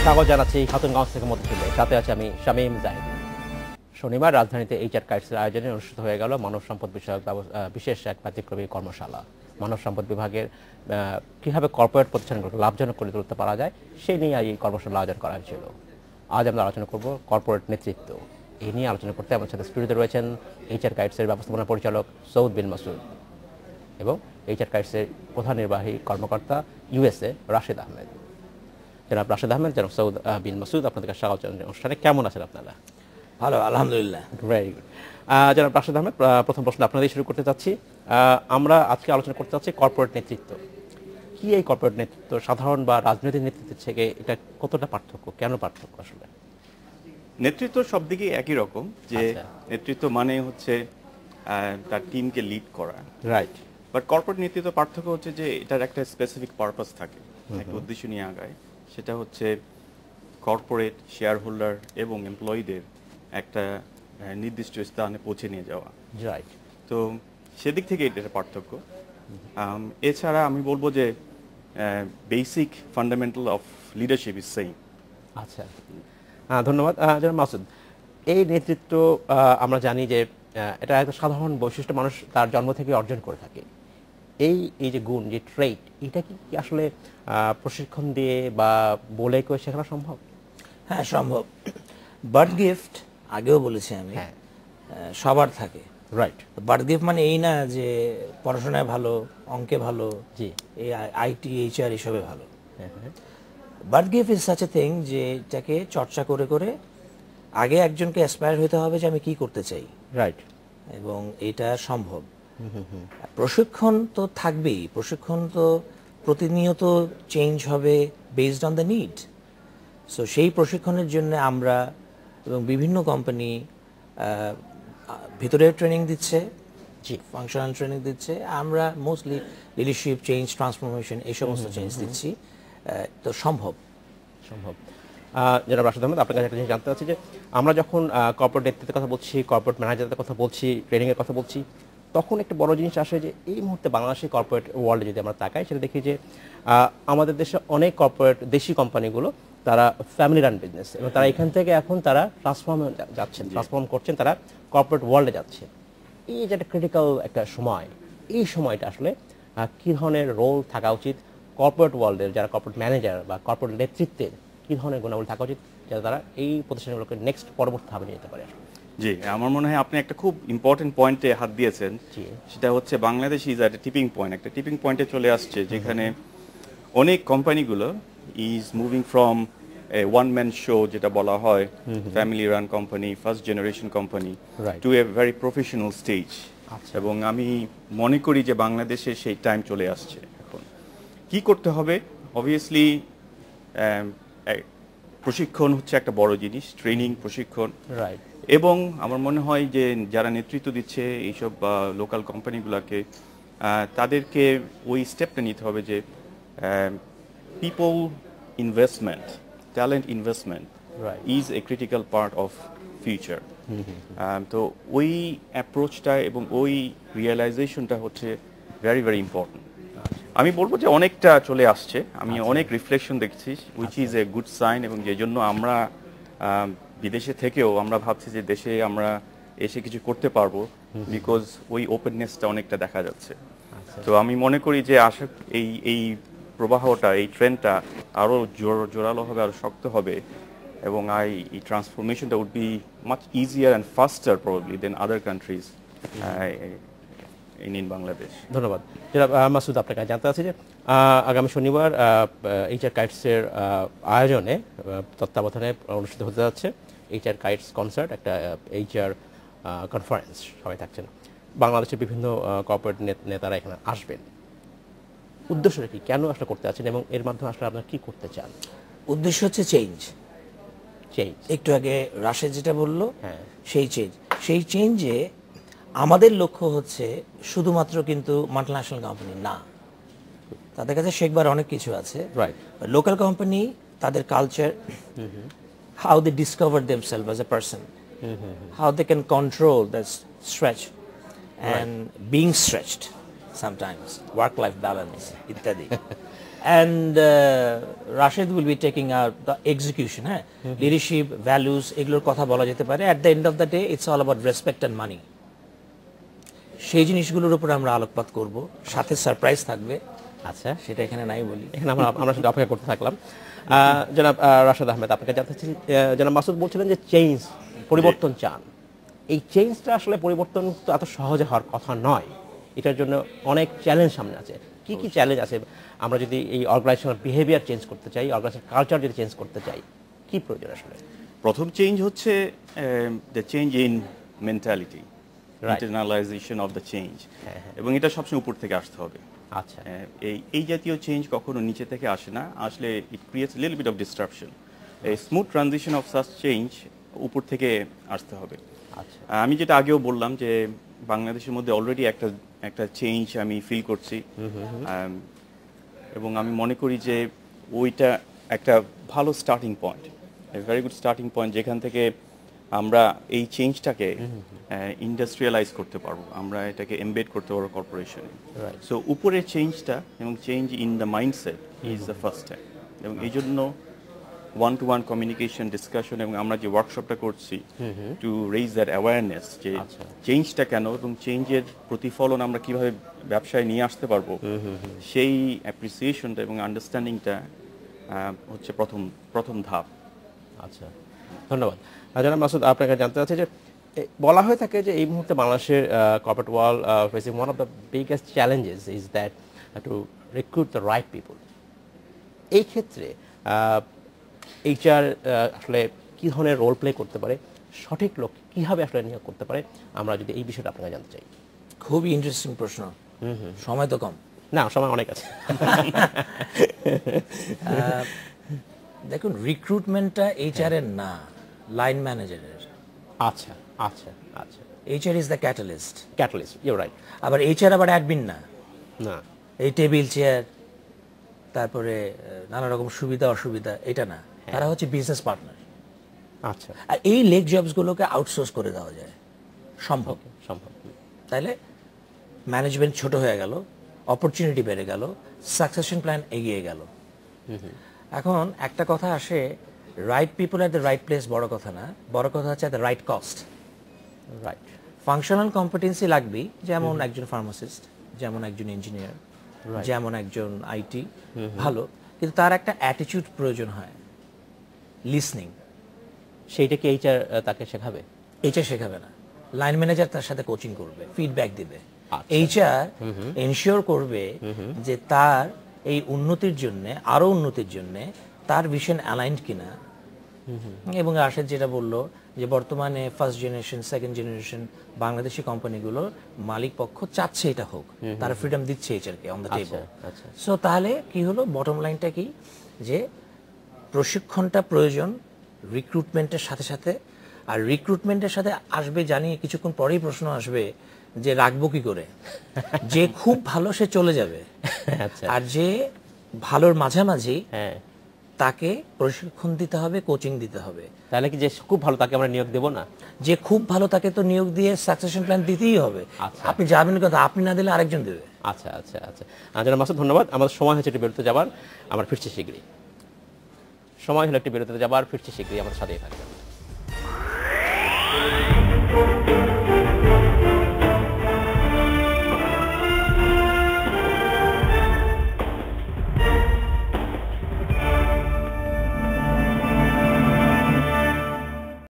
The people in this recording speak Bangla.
স্বাগত জানাচ্ছি খাতুনগঞ্জ থেকে মতিঝিলে, সাথে আছে আমি শামীম জাহিদ। শনিবার রাজধানীতে এইচআর কাইটসের আয়োজনে অনুষ্ঠিত হয়ে গেল মানব সম্পদ বিষয়ক বিশেষ এক ব্যতিক্রমী কর্মশালা। মানব সম্পদ বিভাগের কীভাবে কর্পোরেট প্রতিষ্ঠানগুলোকে লাভজনক করে তুলতে পারা যায় সেই নিয়ে এই কর্মশালা আয়োজন করা হয়েছিল। আজ আমরা আলোচনা করব কর্পোরেট নেতৃত্ব। এই নিয়ে আলোচনা করতে আমার সাথে স্টুডিওতে রয়েছেন এইচআর কাইটসের ব্যবস্থাপনা পরিচালক সৌদ বিন মাসুদ এবং এইচআর কাইটসের প্রধান নির্বাহী কর্মকর্তা ইউএসএ রাশেদ আহমেদ। জনাব রাশেদ আহমেদ, জনাব সৌদ বিন মাসুদ, আপনাদের স্বাগত অনুষ্ঠানে। কেমন আছেন আপনারা? ভালো, আলহামদুলিল্লাহ। Very good. জনাব রাশেদ আহমেদ, প্রথম প্রশ্ন আপনাদের শুরু করতে চাচ্ছি। আমরা আজকে আলোচনা করতে চাচ্ছি কর্পোরেট নেতৃত্ব। কি এই কর্পোরেট নেতৃত্ব সাধারণ বা রাজনৈতিক নেতৃত্বের থেকে এটা কতটা পার্থক্য, কেন পার্থক্য? আসলে নেতৃত্ব সব দিকে একই রকম, যে নেতৃত্ব মানে হচ্ছে তার টিমকে লিড করা, রাইট। বাট কর্পোরেট নেতৃত্ব পার্থক্য হচ্ছে যে এটার একটা স্পেসিফিক পারপাস থাকে, একটা উদ্দেশ্য নিয়ে আগায়। সেটা হচ্ছে কর্পোরেট শেয়ার হোল্ডার এবং এমপ্লয়ীদের একটা নির্দিষ্ট স্থানে পৌঁছে নিয়ে যাওয়া, রাইট। তো সেদিক থেকে এটার পার্থক্য। এছাড়া আমি বলবো যে basic fundamental of leadership is same. আচ্ছা, ধন্যবাদ। জনাব মাসুদ, এই নেতৃত্ব আমরা জানি যে এটা একটা সাধারণ বৈশিষ্ট্য, মানুষ তার জন্ম থেকে অর্জন করে থাকে। এই যে গুণ, যে ট্রেট, এটা কি আসলে প্রশিক্ষণ দিয়ে বা বলে কেউ শেখানো সম্ভব? হ্যাঁ, সম্ভব। বার্থ গিফট আগেও বলেছি আমি, সবার থাকে, রাইট। বার্থ গিফট মানে এই না যে পড়াশোনায় ভালো, অঙ্কে ভালো, জি, এই আইটি এইচআর এসবে ভালো। Birth gift is such a thing যে এটাকে চর্চা করে করে আগে একজনকে অ্যাসপায়ার হতে হবে যে আমি কি করতে চাই, রাইট, এবং এটা সম্ভব। প্রশিক্ষণ তো থাকবেই, প্রশিক্ষণ তো প্রতিনিয়ত চেঞ্জ হবে based on the need. So সেই প্রশিক্ষণের জন্য আমরা এবং বিভিন্ন কোম্পানি ভিতরে ট্রেনিং দিচ্ছে, জি, ফাংশনাল ট্রেনিং দিচ্ছে। আমরা মোস্টলি লিডারশিপ চেঞ্জ, ট্রান্সফরমেশন এই সমস্ত চেঞ্জ দিচ্ছি। তো সম্ভব। জনাব রাশেদ আহমেদ, আপনার কাছে একটা জিনিস জানতে চাচ্ছি যে আমরা যখন কর্পোরেট নেতৃত্বের কথা বলছি, কর্পোরেট ম্যানেজারদের কথা বলছি, ট্রেনিংয়ের কথা বলছি, তখন একটা বড় জিনিস আসে যে এই মুহূর্তে বাংলাদেশের কর্পোরেট ওয়ার্ল্ডে যদি আমরা তাকাই, সেটা দেখি যে আমাদের দেশে অনেক কর্পোরেট দেশি কোম্পানিগুলো তারা ফ্যামিলি রান বিজনেস, এবং তারা এখান থেকে এখন তারা ট্রান্সফর্ম করছেন, তারা কর্পোরেট ওয়ার্ল্ডে যাচ্ছে। এই যে একটা ক্রিটিক্যাল একটা সময়, এই সময়টা আসলে কী ধরনের রোল থাকা উচিত কর্পোরেট ওয়ার্ল্ডের, যারা কর্পোরেট ম্যানেজার বা কর্পোরেট নেতৃত্বের, কী ধরনের গুণাবলী থাকা উচিত যাতে তারা এই প্রতিষ্ঠানগুলোকে নেক্সট পরবর্তী ধাপে নিয়ে যেতে পারে? জি, আমার মনে হয় আপনি একটা খুব ইম্পর্টেন্ট পয়েন্টে হাত দিয়েছেন। সেটা হচ্ছে বাংলাদেশ ইজ একটা টিপিং পয়েন্ট, একটা টিপিং পয়েন্টে চলে আসছে, যেখানে অনেক কোম্পানিগুলো is moving from one man show, যেটা বলা হয় family run company, first generation company, to a very professional stage. এবং আমি মনে করি যে বাংলাদেশে সেই টাইম চলে আসছে। এখন কি করতে হবে? অবভিয়াসলি প্রশিক্ষণ হচ্ছে একটা বড় জিনিস, ট্রেনিং, প্রশিক্ষণ, রাইট। এবং আমার মনে হয় যে যারা নেতৃত্ব দিচ্ছে এইসব লোকাল কোম্পানিগুলোকে, তাদেরকে ওই স্টেপটা নিতে হবে যে people investment, talent investment is a critical part of future. তো ওই অ্যাপ্রোচটা এবং ওই রিয়েলাইজেশনটা হচ্ছে ভেরি ভেরি ইম্পর্টেন্ট। আমি বলবো যে অনেকটা চলে আসছে, আমি অনেক রিফ্লেকশন দেখছি, which is a good sign, এবং যে জন্য আমরা বিদেশে থেকেও আমরা ভাবছি যে দেশে আমরা এসে কিছু করতে পারবো, বিকজ ওই ওপেননেসটা অনেকটা দেখা যাচ্ছে। তো আমি মনে করি যে এই প্রবাহটা, এই ট্রেন্ডটা আরও জোরালো হবে, আরও শক্ত হবে, এবং এই ট্রান্সফরমেশনটা would be much easier and faster probably than other countries in Bangladesh. ধন্যবাদ। জনাব মাসুদ, আপনার কাছে জানতে চাচ্ছি যে আগামী শনিবার এইচআর কাইটসের আয়োজনে, তত্ত্বাবধানে অনুষ্ঠিত হতে যাচ্ছে এইচআর কাইটস কনসার্ট, একটা এইচআর কনফারেন্স, সবাই থাকছেন, বাংলাদেশের বিভিন্ন কর্পোরেট নেতারা এখানে আসবেন। উদ্দেশ্যটা কি, কেন আসলে করতে আছেন, এবং এর মাধ্যমে আসলে আপনারা কি করতে চান? উদ্দেশ্য হচ্ছে চেঞ্জ। একটু আগে রাশেদ যেটা বললো, সেই চেঞ্জে আমাদের লক্ষ্য হচ্ছে শুধুমাত্র কিন্তু মাল্টিন্যাশনাল কোম্পানি না, তাদের কাছে শেখবার অনেক কিছু আছে। লোকাল কোম্পানি, তাদের culture, how they discover themselves as a person, how they can control the stretch and being stretched sometimes, work life balance ইত্যাদি। and Rashid will be taking out the execution, হ্যাঁ, leadership, values, এগুলোর কথা বলা যেতে পারে। At the end of the day, it's all about respect and money. সেই জিনিসগুলোর উপর আমরা আলোকপাত করব, সাথে সারপ্রাইজ থাকবে। আচ্ছা, সেটা এখানে নাই বলি, এখানে আমরা শুধু অপেক্ষা করতে থাকলাম। জনাব রাশেদ আহমেদ, আপনাকে জানতে চাচ্ছি, জনাব মাসুদ বলছিলেন যে চেঞ্জ, পরিবর্তন চান। এই চেঞ্জটা আসলে পরিবর্তন তো এত সহজে হওয়ার কথা নয়, এটার জন্য অনেক চ্যালেঞ্জ সামনে আছে। কি কি চ্যালেঞ্জ আছে? আমরা যদি এই অর্গানাইজেশনাল বিহেভিয়ার চেঞ্জ করতে চাই, অর্গানাইজেশন কালচার যদি চেঞ্জ করতে চাই, কি প্রয়োজন আসলে? প্রথম চেঞ্জ হচ্ছে the change in mentality, internalisation of the change, এবং এটা সবসময় উপর থেকে আসতে হবে। আচ্ছা, এই জাতীয় চেঞ্জ কখনো নিচে থেকে আসে না, আসলে it creates little bit of distraction. এই smooth transition of such change উপর থেকে আসতে হবে। আচ্ছা, আমি যেটা আগেও বললাম যে বাংলাদেশের মধ্যে অলরেডি একটা চেঞ্জ আমি ফিল করছি, এবং আমি মনে করি যে ওইটা একটা ভালো starting point, very good starting point, যেখান থেকে আমরা এই চেঞ্জটাকে ইন্ডাস্ট্রিয়ালাইজ করতে পারবো, আমরা এটাকে এমবেড করতে পারবো কর্পোরেশনে। সো উপরের চেঞ্জটা এবং change in the mindset is the first step, এবং এই জন্য one to one communication, discussion, এবং আমরা যে ওয়ার্কশপটা করছি টু রেইজ দ্যাট অ্যাওয়ারনেস যে চেঞ্জটা কেন এবং চেঞ্জের প্রতিফলন আমরা কিভাবে ব্যবসায় নিয়ে আসতে পারবো, সেই অ্যাপ্রিসিয়েশনটা এবং আন্ডারস্ট্যান্ডিংটা হচ্ছে প্রথম ধাপ। আচ্ছা, ধন্যবাদ। জনাব মাসুদ, আপনাকে জানতে চাচ্ছি যে বলা হয়ে থাকে যে এই মুহূর্তে বাংলাদেশের corporate world facing one of the biggest challenges is that two recruit the right people. এই ক্ষেত্রে এইচআর আসলে কী ধরনের রোল প্লে করতে পারে, সঠিক লোক কীভাবে আসলে নিয়োগ করতে পারে, আমরা যদি এই বিষয়টা আপনাকে জানতে চাই। খুবই ইন্টারেস্টিং প্রশ্ন, সময় তো কম। না, সময় অনেক আছে। দেখুন, রিক্রুটমেন্টটা এইচআর এর না, লাইন ম্যানেজারের। আচ্ছা আচ্ছা আচ্ছা, HR is the catalyst. Catalyst, you right. আবার এইচআর আবার অ্যাডমিন না, না, এই টেবিল চেয়ার, তারপরে নানা রকম সুবিধা অসুবিধা, এটা না, তারা হচ্ছে বিজনেস পার্টনার। আচ্ছা, আর এই লেগ জবসগুলোকে আউটসোর্স করে দেওয়া যায়, সম্ভব। তাইলে ম্যানেজমেন্ট ছোট হয়ে গেল, অপরচুনিটি বেড়ে গেল, সাকসেশন প্ল্যান এগিয়ে গেল। এখন একটা কথা আসে, right people at the right place বড় কথা না, বড় কথা হচ্ছে at the right cost. Right, functional competency লাগবেই, যেমন একজন ফার্মাসিস্ট, যেমন একজন ইঞ্জিনিয়ার, যেমন একজন আইটি, ভালো, কিন্তু তার একটা অ্যাটিটিউড প্রয়োজন হয়, লিসনিং। সেইটা কি এইচআর তাকে শেখাবে? এইচআর শেখাবে না, লাইন ম্যানেজার তার সাথে কোচিং করবে, ফিডব্যাক দিবে। এইচআর এনশিওর করবে যে তার এই উন্নতির জন্য, আরো উন্নতির জন্য তার ভিশন অ্যালাইন্ড কিনা। এবং রাশেদ যেটা বললো যে বর্তমানে first generation, second generation Bangladeshi কোম্পানিগুলো মালিক পক্ষ চাচ্ছে এটা হোক, তারা ফ্রিডম দিচ্ছে এইচআরকে অন দ্য টেবল। সো তাহলে কি হলো, বটম লাইনটা কি, যে প্রশিক্ষণটা প্রয়োজন রিক্রুটমেন্টের সাথে সাথে। আর রিক্রুটমেন্টের সাথে আসবে, জানি কিছুক্ষণ পরেই প্রশ্ন আসবে যে রাখবো কি করে। যে খুব ভালো সে চলে যাবে, আর যে ভালোর মাঝামাঝি তাকে প্রশিক্ষণ দিতে হবে, কোচিং দিতে হবে। তাহলে কি যে খুব ভালো তাকে আমরা নিয়োগ দেব না? যে খুব ভালো তাকে তো নিয়োগ দিয়ে সাকসেশন প্ল্যান দিতেই হবে। আপনি যাবেন কথা, আপনি না দিলে আরেকজন দেবে। আচ্ছা আচ্ছা আচ্ছা, জনাব মাসুদ, ধন্যবাদ। আমাদের সময় হচ্ছে একটু বেরোতে যাবার, আমরা ফিরছি শীঘ্রই। সময় হলো একটু বেরোতে যাবার, ফিরছি শীঘ্রই, আমাদের সাথেই থাকবেন।